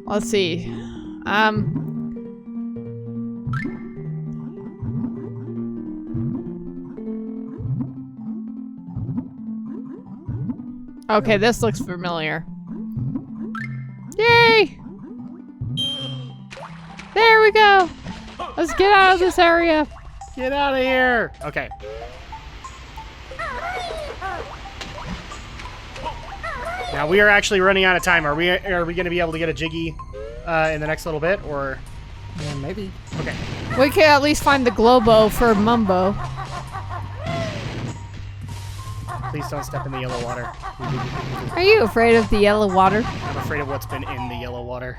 Let's see. Okay, this looks familiar. Yay! There we go! Let's get out of this area. Get out of here! Okay. Now we are actually running out of time. Are we going to be able to get a Jiggy in the next little bit, or? Yeah, maybe. Okay. We can at least find the Globo for Mumbo. Please don't step in the yellow water. Are you afraid of the yellow water? I'm afraid of what's been in the yellow water.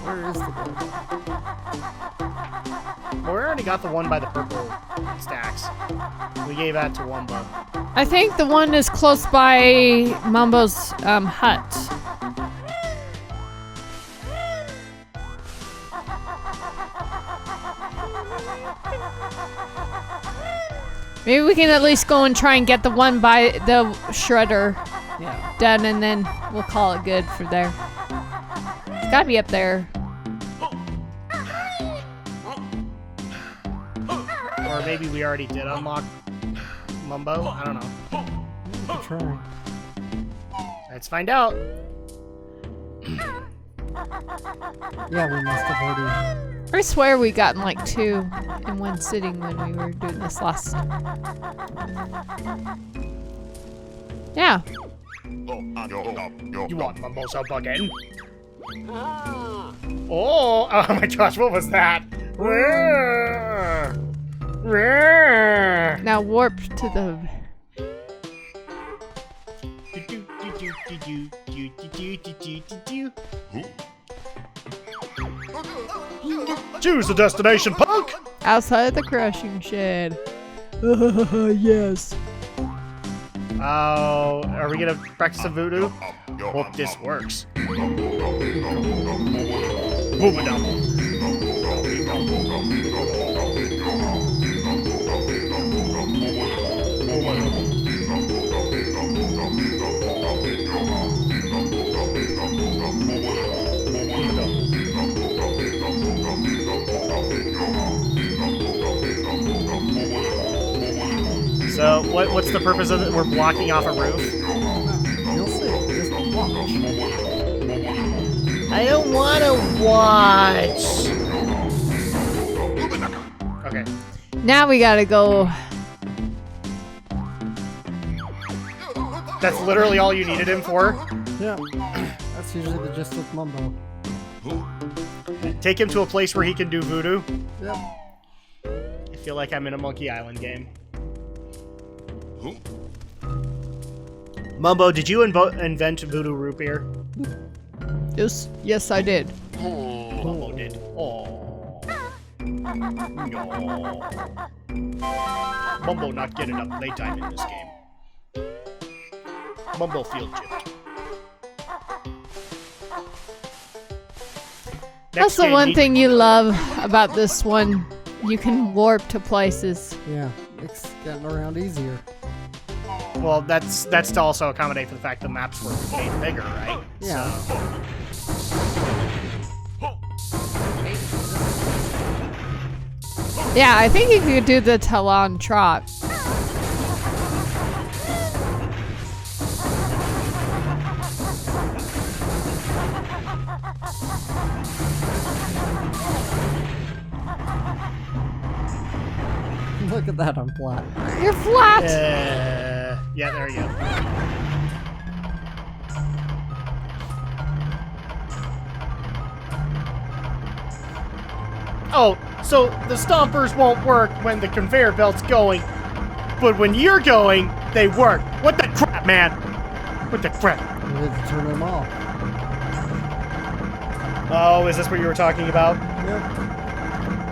Where is the gold? Well, we already got the one by the purple stacks. We gave that to Wumbo. I think the one is close by Mumbo's hut. Maybe we can at least go and try and get the one by the shredder done, and then we'll call it good for there. It's gotta be up there. Or maybe we already did unlock Mumbo. I don't know. Good try. Let's find out. Yeah, we must have already. I swear we got in like 2 in one sitting when we were doing this last. Yeah. You want Mumbo soap again? Oh my gosh, what was that? Now warp to the. Choose the destination, punk! Outside the crushing shed. Yes. Oh, are we gonna practice some voodoo? Hope this works. So, what's the purpose of it? We're blocking off a roof? You'll see. Just watch. I don't want to watch! Okay. Now we gotta go. That's literally all you needed him for? Yeah. That's usually the gist of Mumbo. Take him to a place where he can do voodoo? Yep. I feel like I'm in a Monkey Island game. Mumbo, did you invent voodoo root beer? Yes, I did. Mumbo did. Oh. No. Mumbo not getting enough playtime in this game. Mumbo field chipped. That's the one thing you love about this one. You can warp to places. Yeah, it's getting around easier. Well, that's to also accommodate for the fact the maps were made bigger, right? Yeah. Yeah, I think you could do the Talon Trot. Look at that, I'm flat. You're flat! Yeah, there you go. Oh, so the stompers won't work when the conveyor belt's going, but when you're going, they work. What the crap, man? What the crap? You had to turn them off. Oh, is this what you were talking about? Yep.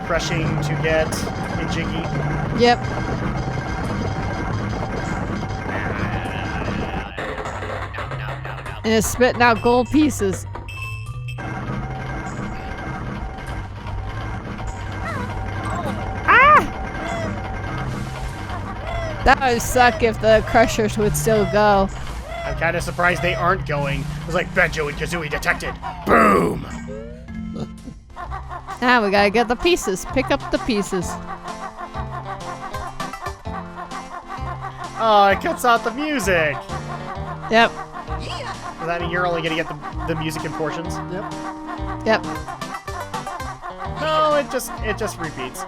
Crushing to get a Jiggy? Yep. And it's spitting out gold pieces. That would suck if the crushers would still go. I'm kind of surprised they aren't going. It was like Banjo and Kazooie detected. Boom! Now we gotta get the pieces. Pick up the pieces. Oh, it cuts out the music. Yep. Does that mean you're only gonna get the music in portions? Yep. Yep. No, it just repeats.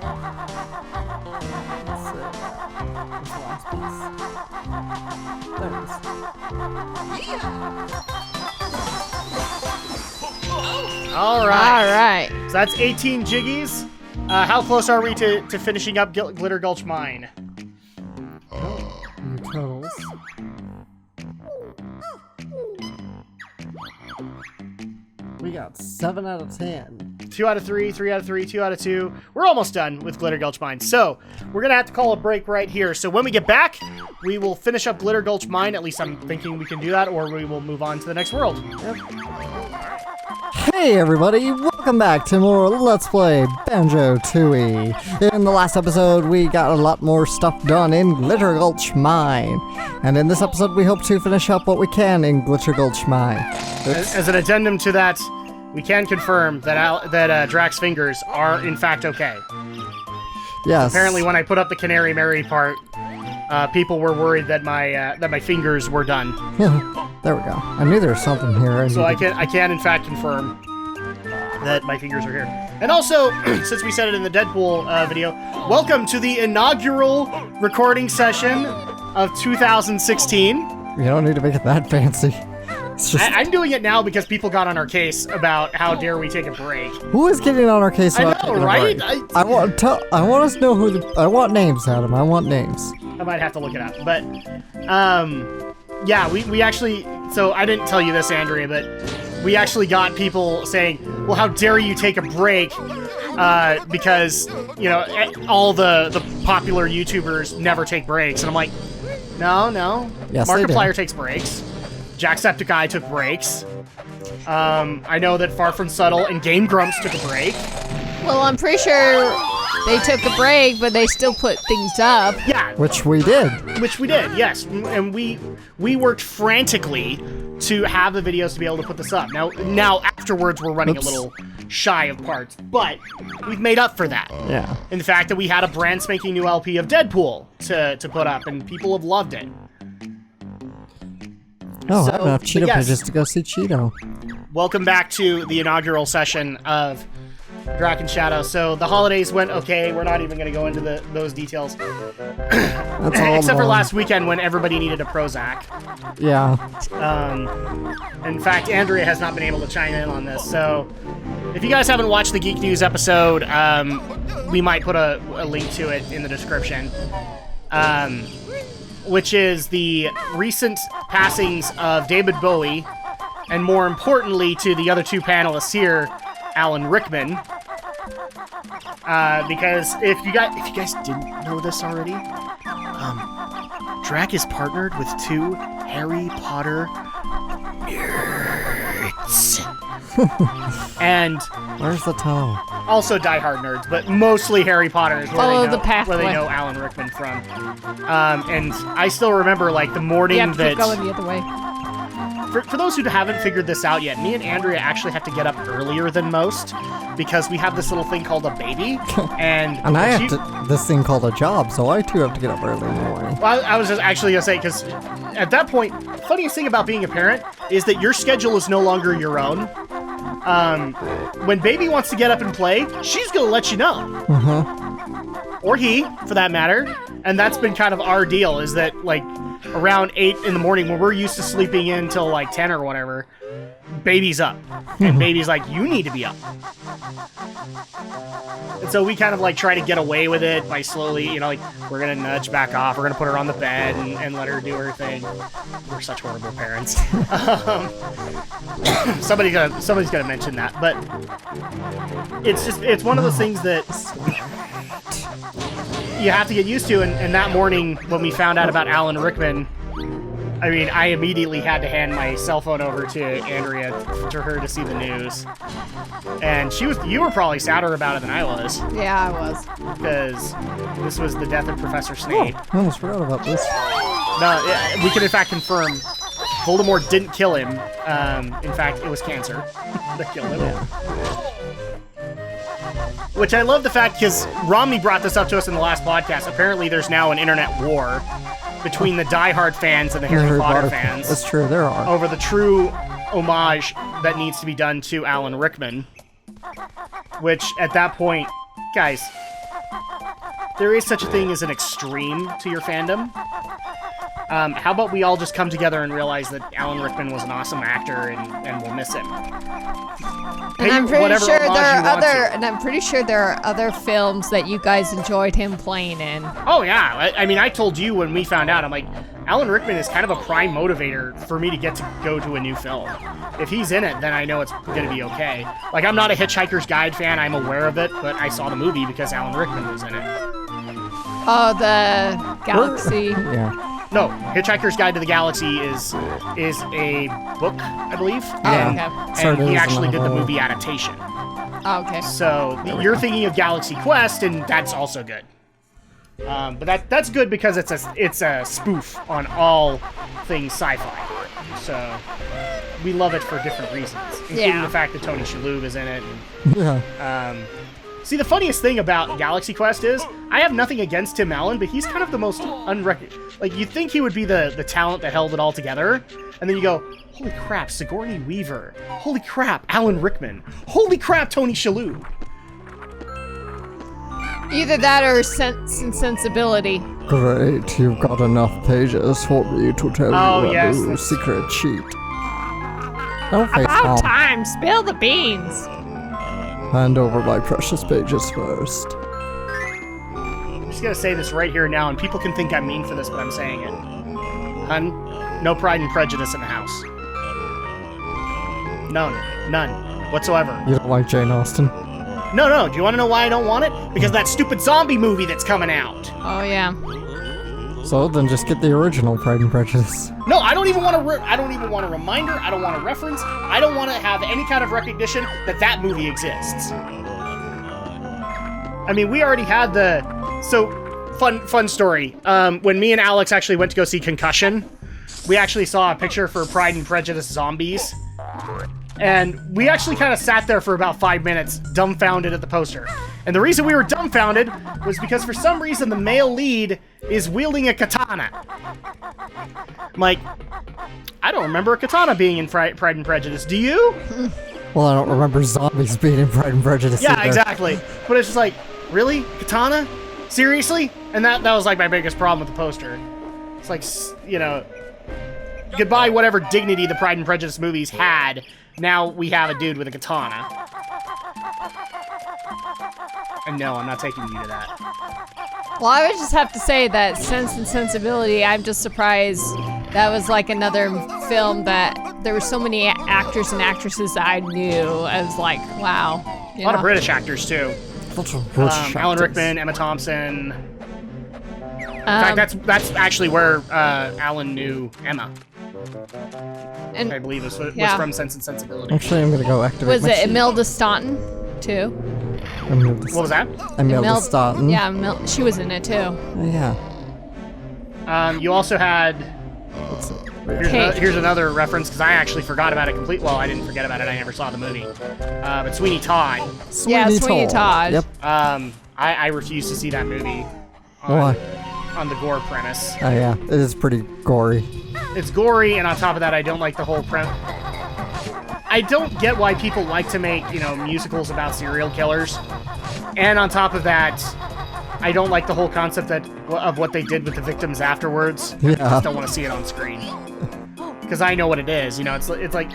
Let's see. Where's the last piece? There it is. All right. All right. So that's 18 jiggies. How close are we to finishing up Glitter Gulch Mine? Your totals. We got 7 out of 10. 2 out of 3, 3 out of 3, 2 out of 2. We're almost done with Glitter Gulch Mine. So we're going to have to call a break right here. So when we get back, we will finish up Glitter Gulch Mine. At least I'm thinking we can do that, or we will move on to the next world. Hey everybody, welcome back to more Let's Play Banjo Tooie. In the last episode, we got a lot more stuff done in Glitter Gulch Mine. And in this episode, we hope to finish up what we can in Glitter Gulch Mine. As an addendum to that, we can confirm that Drak's fingers are in fact okay. Yes. Apparently, when I put up the Canary Mary part, people were worried that my fingers were done. There we go. I knew there was something here. So I can in fact confirm that my fingers are here. And also, since we said it in the Deadpool video, welcome to the inaugural recording session of 2016. You don't need to make it that fancy. It's just... I'm doing it now because people got on our case about how dare we take a break. Who is getting on our case about I know, taking a right? break? I want us to know who I want names, Adam. I want names. I might have to look it up, but yeah, we actually. So I didn't tell you this, Andrea, but we actually got people saying, "Well, how dare you take a break?" Because you know all the popular YouTubers never take breaks, and I'm like, no. Yes, Markiplier takes breaks. Jacksepticeye took breaks. I know that Far From Subtle and Game Grumps took a break. Well, I'm pretty sure they took a break, but they still put things up. Yeah. Which we did, Yes. And we worked frantically to have the videos to be able to put this up. Now afterwards, we're running a little shy of parts, but we've made up for that. Yeah. In the fact that we had a brand spanking new LP of Deadpool to put up, and people have loved it. Oh, So, I have enough but Cheeto yes. pages to go see Cheeto. Welcome back to the inaugural session of Drak and Shadow. So the holidays went okay. We're not even going to go into those details. That's all. Except for last weekend when everybody needed a Prozac. Yeah. In fact, Andrea has not been able to chime in on this. So if you guys haven't watched the Geek News episode, we might put a link to it in the description. Which is the recent passings of David Bowie, and more importantly to the other two panelists here, Alan Rickman. Because if you guys didn't know this already, Drak is partnered with 2 Harry Potter nerds. And Where's the tunnel? also diehard nerds, but mostly Harry Potter is Follow where the pathway. they know Alan Rickman from. And I still remember like the morning You have to that keep going the other way. for those who haven't figured this out yet, me and Andrea actually have to get up earlier than most because we have this little thing called a baby, and And I have this thing called a job, so I too have to get up early in the morning. Well, I was just actually gonna say because at that point, funniest thing about being a parent is that your schedule is no longer your own. When baby wants to get up and play, she's gonna let you know. Or he, for that matter. And that's been kind of our deal, is that like around 8 in the morning when we're used to sleeping in till like 10 or whatever, baby's up. And baby's like, you need to be up. And so we kind of like try to get away with it by slowly, you know, like we're gonna nudge back off, we're gonna put her on the bed and let her do her thing. We're such horrible parents. Somebody's gonna mention that, but it's one of those things that you have to get used to. And that morning when we found out about Alan Rickman, I mean, I immediately had to hand my cell phone over to Andrea for her to see the news. And you were probably sadder about it than I was. Yeah, I was. Because this was the death of Professor Snape. Oh, I almost forgot about this. No, we can in fact confirm Voldemort didn't kill him. In fact, it was cancer that killed him. Yeah. Which I love the fact, because Romney brought this up to us in the last podcast. Apparently there's now an internet war between the diehard fans and the Harry Potter fans. That's true, there are. Over the true homage that needs to be done to Alan Rickman. Which, at that point, guys, there is such a thing as an extreme to your fandom. How about we all just come together and realize that Alan Rickman was an awesome actor and we'll miss him. And I'm pretty sure there are other films that you guys enjoyed him playing in. Oh yeah, I mean, I told you when we found out, I'm like, Alan Rickman is kind of a prime motivator for me to get to go to a new film. If he's in it, then I know it's gonna be okay. Like, I'm not a Hitchhiker's Guide fan, I'm aware of it, but I saw the movie because Alan Rickman was in it. Oh, the Galaxy. Yeah. No, Hitchhiker's Guide to the Galaxy is a book, I believe. Yeah. And he actually did the movie adaptation. Oh, okay. So you're thinking of Galaxy Quest, and that's also good. But that's good because it's a spoof on all things sci-fi. So we love it for different reasons, including the fact that Tony Shalhoub is in it. Yeah. See, the funniest thing about Galaxy Quest is, I have nothing against Tim Allen, but he's kind of the most unrecognized. Like, you'd think he would be the talent that held it all together, and then you go, holy crap, Sigourney Weaver. Holy crap, Alan Rickman. Holy crap, Tony Shalhoub. Either that or Sense and Sensibility. Great, you've got enough pages for me to tell you a new secret cheat. About time, spill the beans. Hand over my precious pages first. I'm just gonna say this right here now, and people can think I'm mean for this, but I'm saying it. Hun, no Pride and Prejudice in the house. None whatsoever. You don't like Jane Austen? No, do you want to know why I don't want it? Because of that stupid zombie movie that's coming out. Oh, yeah. So then just get the original Pride and Prejudice. No, I don't even want a reminder. I don't want a reference. I don't want to have any kind of recognition that movie exists. I mean, we already had fun story. When me and Alex actually went to go see Concussion, we actually saw a picture for Pride and Prejudice zombies. And we actually kind of sat there for about 5 minutes, dumbfounded at the poster. And the reason we were dumbfounded was because for some reason the male lead is wielding a katana. I'm like, I don't remember a katana being in Pride and Prejudice. Do you? Well, I don't remember zombies being in Pride and Prejudice Yeah, either. exactly. But it's just like, really? Katana? Seriously? And that was like my biggest problem with the poster. It's like, you know, goodbye whatever dignity the Pride and Prejudice movies had. Now we have a dude with a katana. And no, I'm not taking you to that. Well, I would just have to say that Sense and Sensibility, I'm just surprised that was like another film that there were so many actors and actresses that I knew. I was like, wow. A lot of British actors, too. Alan Rickman, Emma Thompson. In fact, that's actually where Alan knew Emma. And I believe was from Sense and Sensibility. Actually, I'm gonna go activate Was my it sheet. Imelda Staunton, too? What was that? Imelda Staunton. Yeah, she was in it, too. Yeah. You also had... Kate. Here's another reference, because I actually forgot about it completely. Well, I didn't forget about it. I never saw the movie. But Sweeney Todd. Sweeney Todd. Yep. I refuse to see that movie. On the gore premise. Oh, yeah. It is pretty gory. It's gory, and on top of that, I don't like the whole I don't get why people like to make, musicals about serial killers. And on top of that, I don't like the whole concept of what they did with the victims afterwards. Yeah. I just don't want to see it on screen. Because I know what it is, it's like...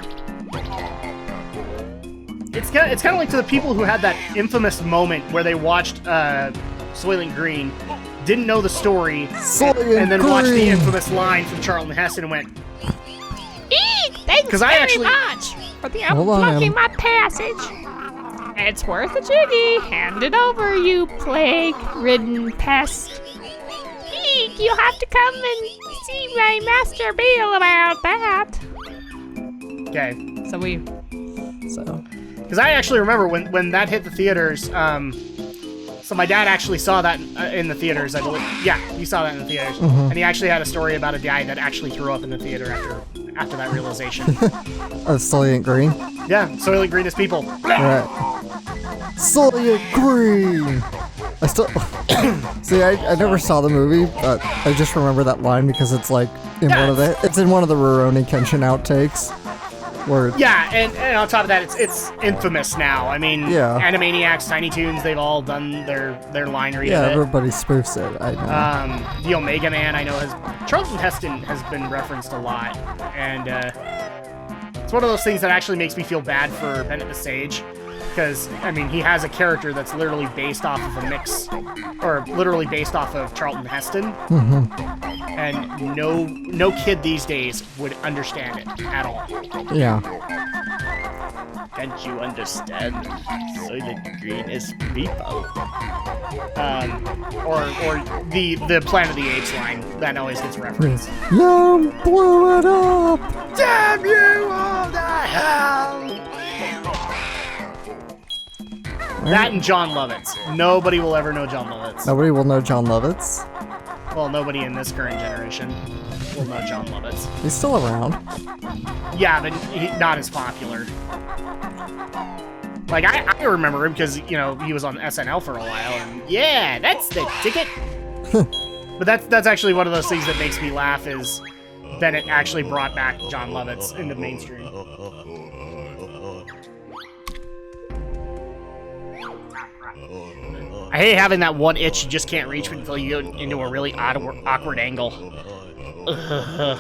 It's kind of like to the people who had that infamous moment where they watched Soylent Green, didn't know the story, and then watched the infamous line from Charlton Heston and went, Eek! Thanks very much for the unblocking my passage. It's worth a jiggy. Hand it over, you plague-ridden pest. Eek! You'll have to come and see my Master Bill about that. Okay. So. Because I actually remember when that hit the theaters, so my dad actually saw that in the theaters, I believe. Yeah, he saw that in the theaters. And he actually had a story about a guy that actually threw up in the theater after that realization. Oh, Soylent Green? Yeah, Soylent Green is people. Right. Soylent Green! I still... See, I never saw the movie, but I just remember that line because it's like in it's in one of the Rurouni Kenshin outtakes. Where yeah, and on top of that, it's infamous now. I mean, Animaniacs, Tiny Toons, they've all done their line read of it. Everybody spoofs it, I know. The Omega Man, I know, Charlton Heston has been referenced a lot, and it's one of those things that actually makes me feel bad for Bennett the Sage, because, I mean, he has a character that's literally based off of a mix, or literally based off of Charlton Heston, and no kid these days would understand it at all. Yeah. Can't you understand? Soylent Green is people. Or the Planet of the Apes line that always gets referenced. You blew it up! Damn you all the hell! That and John Lovitz. Nobody will ever know John Lovitz. Nobody will know John Lovitz? Well, nobody in this current generation will know John Lovitz. He's still around. Yeah, but not as popular. Like, I remember him because, you know, he was on SNL for a while, and yeah, that's the ticket. But that's actually one of those things that makes me laugh is Bennett actually brought back John Lovitz into mainstream. I hate having that one itch you just can't reach until you go into a really awkward angle. Okay.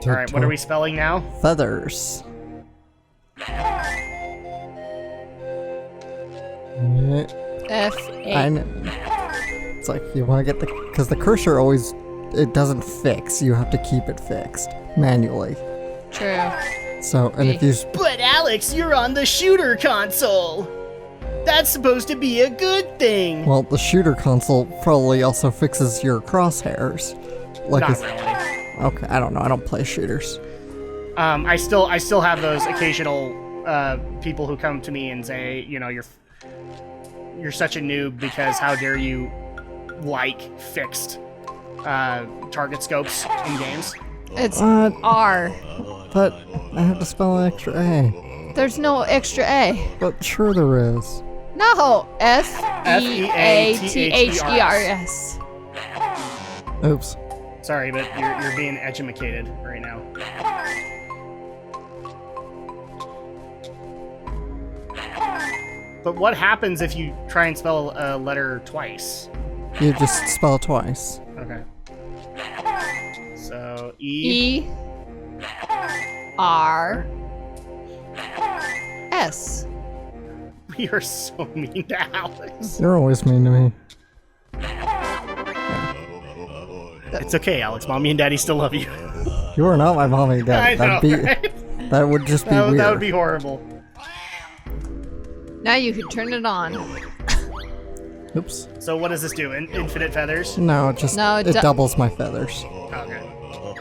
Alright, what are we spelling now? Feathers. F-A. I know. It's like you want to get because the cursor always, it doesn't fix. You have to keep it fixed manually. True. So, and if you... But Alex, you're on the shooter console. That's supposed to be a good thing. Well, the shooter console probably also fixes your crosshairs. Like Not really. Okay, I don't know. I don't play shooters. I still have those occasional people who come to me and say, you know, you're such a noob because how dare you like fixed target scopes in games. It's R. But I have to spell an extra A. There's no extra A. But sure there is. No. F-E-A-T-H-E-R-S. Oops. Sorry, but you're being edumacated right now. But what happens if you try and spell a letter twice? You just spell it twice. Okay. So E-R-S. We are so mean to Alex. You're always mean to me. It's okay, Alex. Mommy and Daddy still love you. You are not my mommy and daddy. I know, right? That would just be weird. That would be horrible. Now you can turn it on. Oops. So what does this do? Infinite feathers? No, it doubles my feathers. Okay.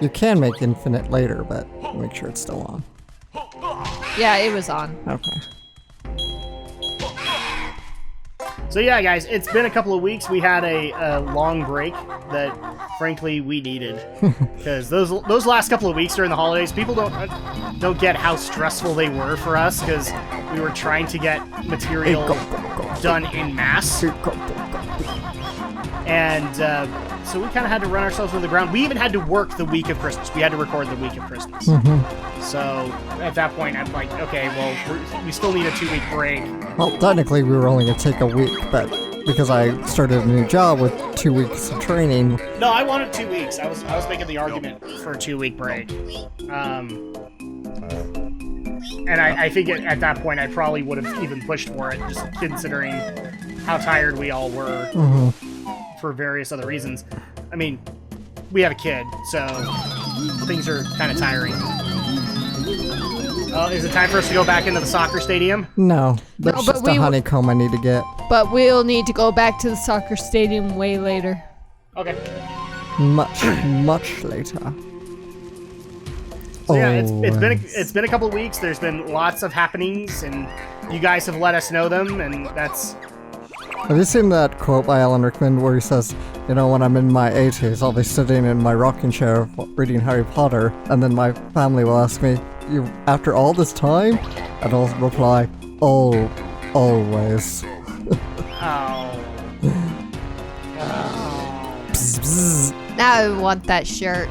You can make infinite later, but make sure it's still on. Yeah, it was on. Okay. So yeah, guys, it's been a couple of weeks. We had a long break that, frankly, we needed because those last couple of weeks during the holidays, people don't get how stressful they were for us because we were trying to get material done en masse, and so we kind of had to run ourselves into the ground. We even had to work the week of Christmas. We had to record the week of Christmas. So at that point, I'm like, okay, well, we still need a 2-week break. Well, technically, we were only going to take a week, but because I started a new job with 2 weeks of training. No, I wanted 2 weeks. I was making the argument for a 2-week break. And I think at that point, I probably would have even pushed for it, just considering how tired we all were for various other reasons. I mean, we have a kid, so things are kind of tiring. Oh, is it time for us to go back into the soccer stadium? No, that's but just a honeycomb I need to get. But we'll need to go back to the soccer stadium way later. Okay. Much later. So yeah, it's been a couple of weeks. There's been lots of happenings, and you guys have let us know them, and that's... Have you seen that quote by Alan Rickman where he says, you know, when I'm in my 80s, I'll be sitting in my rocking chair reading Harry Potter, and then my family will ask me, "You after all this time?" And I'll reply, "Oh, always." Oh. Bzz, bzz. Now I want that shirt.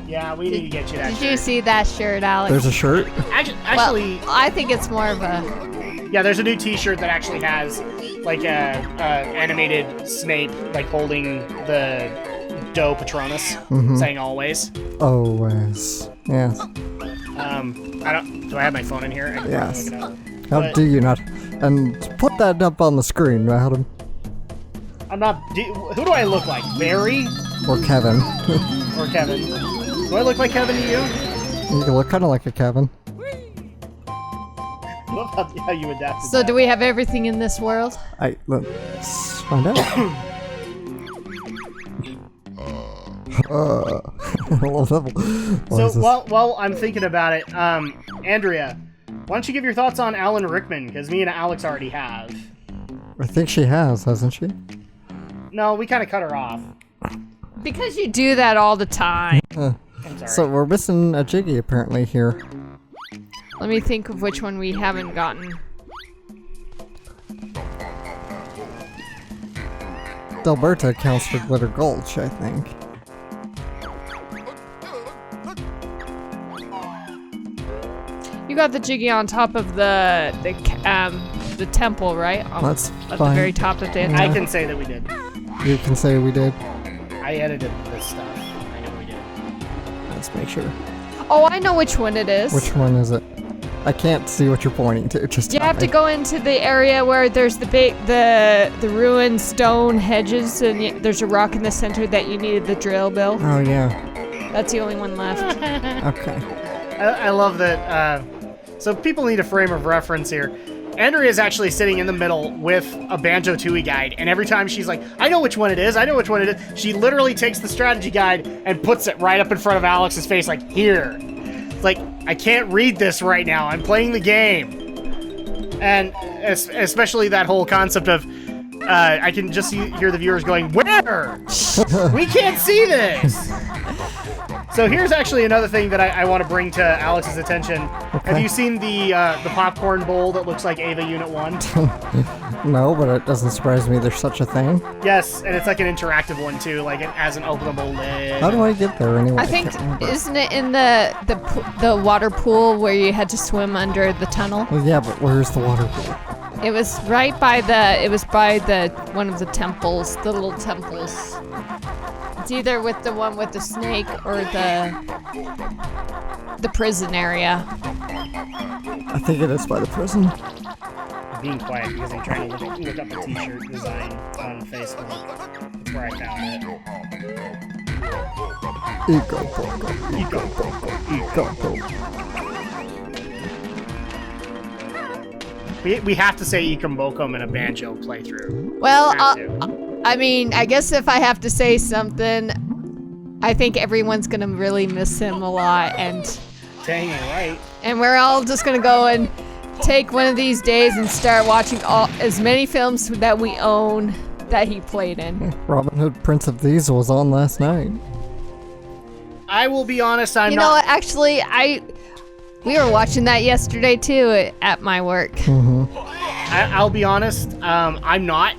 Yeah, we need to get you that Did shirt. you see that shirt, Alex? There's a shirt? Actually, well, I think it's more of a... yeah, there's a new T-shirt that actually has like a animated Snape like holding the dough Patronus, saying "always." Always. Yes. Do I have my phone in here? I can Yes. look it up. How But do you not? And put that up on the screen, Adam. I'm not. Who do I look like? Barry Or Kevin. or Kevin? Do I look like Kevin to you? You look kind of like a Kevin. I love how you adapted. So that. do we have everything in this world? Let's find out. So while I'm thinking about it, Andrea, why don't you give your thoughts on Alan Rickman? Because me and Alex already have. I think she has, hasn't she? No, we kind of cut her off. Because you do that all the time. I'm sorry. So we're missing a Jiggy apparently here. Let me think of which one we haven't gotten. Delberta counts for Glitter Gulch, I think. You got the Jiggy on top of the temple, right? That's At the fine. very top of it. I can say that we did. You can say we did. I edited this stuff. I know we did. Let's make sure. Oh, I know which one it is. Which one is it? I can't see what you're pointing to. Just You tell have to me. go into the area where there's the ruined stone hedges, and there's a rock in the center that you needed the drill, Bill. Oh yeah. That's the only one left. Okay. I love that. So people need a frame of reference here. Andrea is actually sitting in the middle with a Banjo Tooie guide, and every time she's like, I know which one it is, I know which one it is, she literally takes the strategy guide and puts it right up in front of Alex's face, like, here. It's like, I can't read this right now, I'm playing the game. And especially that whole concept of, I can just hear the viewers going, where? We can't see this! So here's actually another thing that I want to bring to Alex's attention. Okay. Have you seen the popcorn bowl that looks like Ava Unit 1? No, but it doesn't surprise me there's such a thing. Yes, and it's like an interactive one too, like it has an openable lid. How do I get there anyway? I think, can't remember. isn't it in the water pool where you had to swim under the tunnel? Well, yeah, but where's the water pool? It was right by one of the temples, the little temples. It's either with the one with the snake or the prison area. I think it is by the prison. I'm being quiet because I'm trying to look up a t-shirt design on Facebook. That's where I found it. Eco Poco. Eco Poco. Eco Poco. We have to say Ikum Bokum in a banjo playthrough. Well, Have to. I mean, I guess if I have to say something, I think everyone's gonna really miss him a lot, and Dang it, right. we're all just gonna go and take one of these days and start watching as many films that we own that he played in. Robin Hood Prince of Thieves was on last night. I will be honest, I'm You not... know what? Actually, we were watching that yesterday too at my work. I'll be honest, I'm not.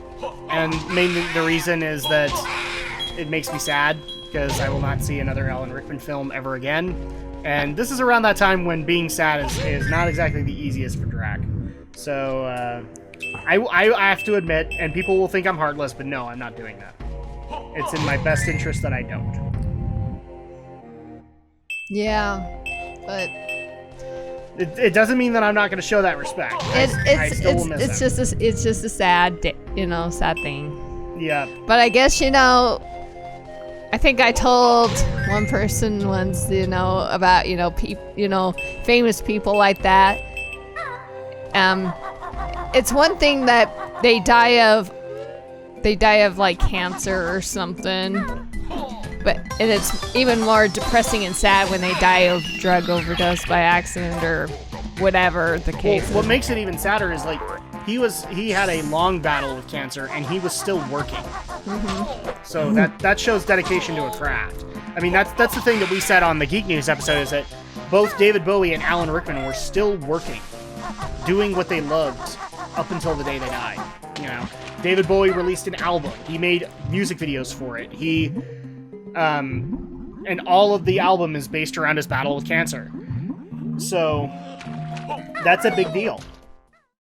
And mainly the reason is that it makes me sad because I will not see another Alan Rickman film ever again. And this is around that time when being sad is not exactly the easiest for Drak. So I have to admit, and people will think I'm heartless, but no, I'm not doing that. It's in my best interest that I don't. Yeah, but It doesn't mean that I'm not going to show that respect. I still will miss him. it's just a sad, sad thing. Yeah. But I guess I think I told one person once, about, famous people like that. It's one thing that they die of like cancer or something. And it's even more depressing and sad when they die of drug overdose by accident or whatever the case is. What makes it even sadder is like he had a long battle with cancer and he was still working. So that shows dedication to a craft. I mean, that's the thing that we said on the Geek News episode, is that both David Bowie and Alan Rickman were still working, doing what they loved up until the day they died. David Bowie released an album. He made music videos for it. And all of the album is based around his battle with cancer. So that's a big deal.